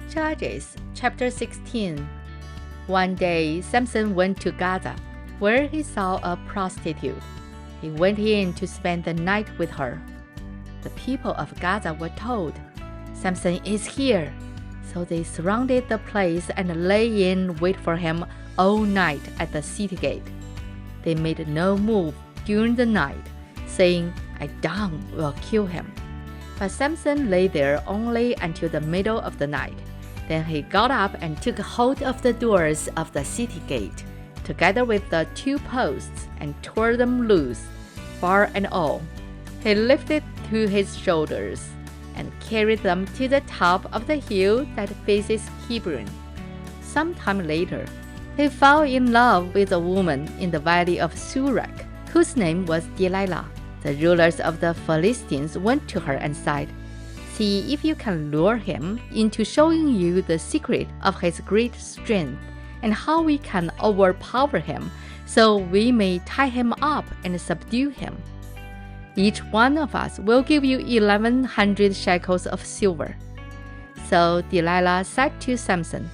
Judges chapter 16. One day, Samson went to Gaza, where he saw a prostitute. He went in to spend the night with her. The people of Gaza were told, "Samson is here." So they surrounded the place and lay in wait for him all night at the city gate. They made no move during the night, saying, "At dawn we'll kill him." But Samson lay there only until the middle of the night. Then he got up and took hold of the doors of the city gate, together with the 2 posts, and tore them loose, bar and all. He lifted to his shoulders and carried them to the top of the hill that faces Hebron. Some time later, he fell in love with a woman in the valley of Surek, whose name was Delilah. The rulers of the Philistines went to her and said, "See if you can lure him into showing you the secret of his great strength and how we can overpower him, so we may tie him up and subdue him. Each one of us will give you 1,100 shekels of silver." So Delilah said to Samson,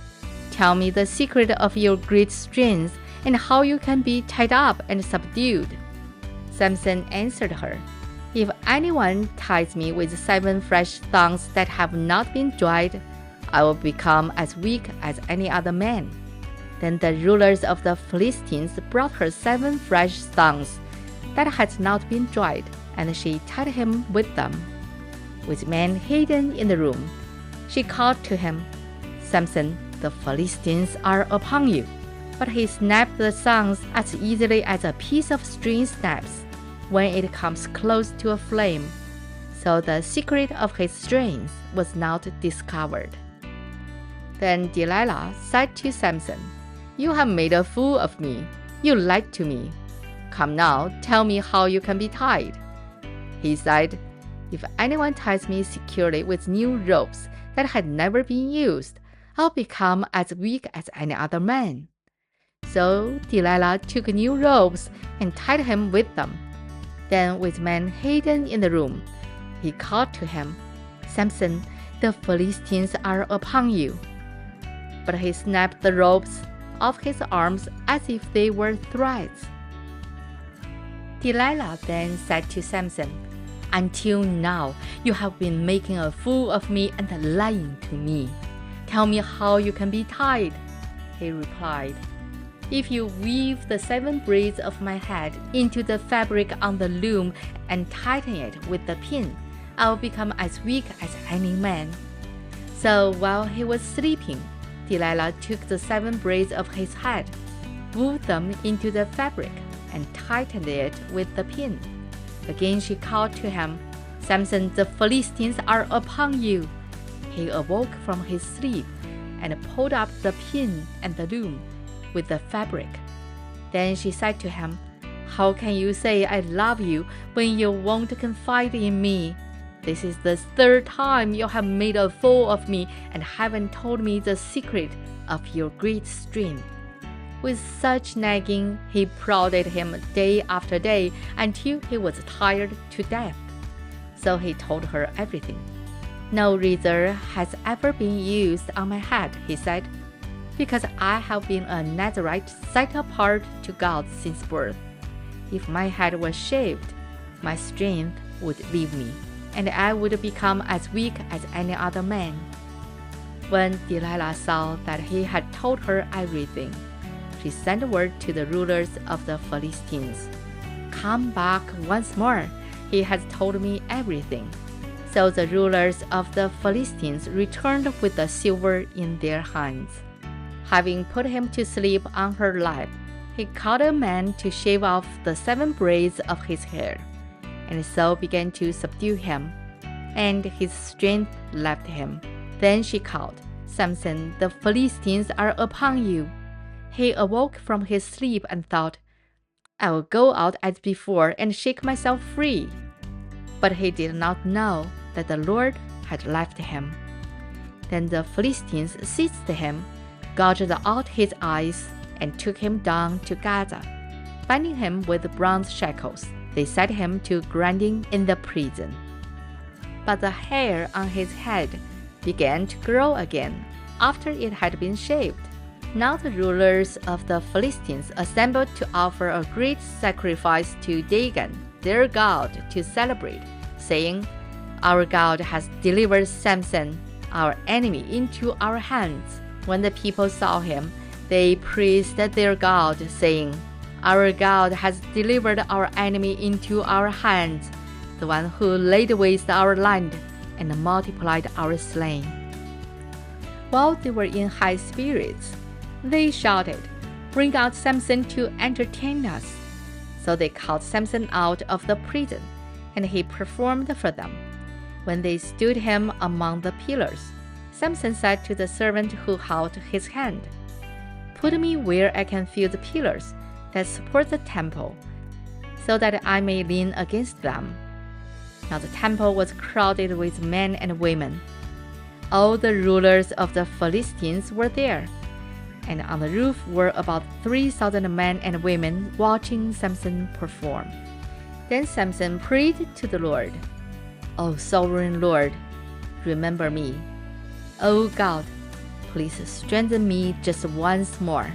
"Tell me the secret of your great strength and how you can be tied up and subdued." Samson answered her, "If anyone ties me with 7 fresh thongs that have not been dried, I will become as weak as any other man." Then the rulers of the Philistines brought her 7 fresh thongs that had not been dried, and she tied him with them. With men hidden in the room, she called to him, "Samson, the Philistines are upon you." But he snapped the thongs as easily as a piece of string snaps when it comes close to a flame. So the secret of his strength was not discovered. Then Delilah said to Samson, "You have made a fool of me. You lied to me. Come now, tell me how you can be tied." He said, "If anyone ties me securely with new ropes that had never been used, I'll become as weak as any other man." So Delilah took new ropes and tied him with them. Then, with men hidden in the room, he called to him, "Samson, the Philistines are upon you." But he snapped the ropes off his arms as if they were threads. Delilah then said to Samson, "Until now, you have been making a fool of me and lying to me. Tell me how you can be tied." He replied, "If you weave the 7 braids of my head into the fabric on the loom and tighten it with the pin, I will become as weak as any man." So while he was sleeping, Delilah took the 7 braids of his head, wove them into the fabric, and tightened it with the pin. Again she called to him, "Samson, the Philistines are upon you." He awoke from his sleep and pulled up the pin and the loom with the fabric. Then she said to him, "How can you say I love you when you won't confide in me? This is the 3rd time you have made a fool of me and haven't told me the secret of your great strength." With such nagging, he prodded him day after day until he was tired to death. So he told her everything. "No razor has ever been used on my head," he said, "because I have been a Nazarite set apart to God since birth. If my head was shaved, my strength would leave me, and I would become as weak as any other man." When Delilah saw that he had told her everything, she sent word to the rulers of the Philistines, "Come back once more. He has told me everything." So the rulers of the Philistines returned with the silver in their hands. Having put him to sleep on her lap, he called a man to shave off the 7 braids of his hair, and so began to subdue him, and his strength left him. Then she called, "Samson, the Philistines are upon you." He awoke from his sleep and thought, "I will go out as before and shake myself free." But he did not know that the Lord had left him. Then the Philistines seized him, gouged out his eyes, and took him down to Gaza. Binding him with bronze shackles, they set him to grinding in the prison. But the hair on his head began to grow again, after it had been shaved. Now the rulers of the Philistines assembled to offer a great sacrifice to Dagon, their god, to celebrate, saying, "Our God has delivered Samson, our enemy, into our hands." When the people saw him, they praised their God, saying, "Our God has delivered our enemy into our hands, the one who laid waste our land and multiplied our slain." While they were in high spirits, they shouted, "Bring out Samson to entertain us." So they called Samson out of the prison, and he performed for them. When they stood him among the pillars, Samson said to the servant who held his hand, "Put me where I can feel the pillars that support the temple, so that I may lean against them." Now the temple was crowded with men and women. All the rulers of the Philistines were there, and on the roof were about 3,000 men and women watching Samson perform. Then Samson prayed to the Lord, "O sovereign Lord, remember me. O God, please strengthen me just once more,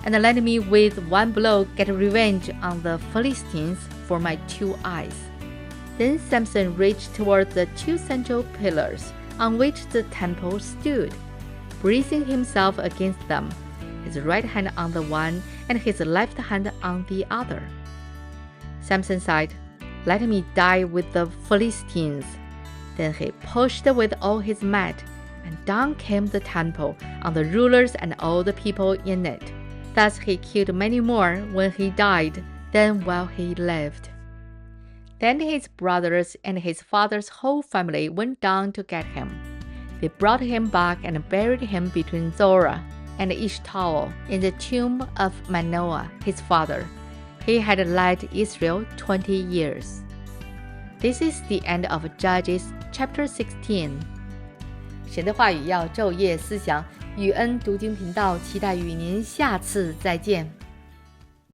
and let me with one blow get revenge on the Philistines for my 2 eyes." Then Samson reached toward the 2 central pillars on which the temple stood, bracing himself against them, his right hand on the one and his left hand on the other. Samson said, "Let me die with the Philistines." Then he pushed with all his might, and down came the temple on the rulers and all the people in it. Thus he killed many more when he died than while he lived. Then his brothers and his father's whole family went down to get him. They brought him back and buried him between Zorah and Eshtaol in the tomb of Manoah, his father. He had led Israel 20 years. This is the end of Judges chapter 16. 神的话语要昼夜思想，与恩读经频道期待与您下次再见。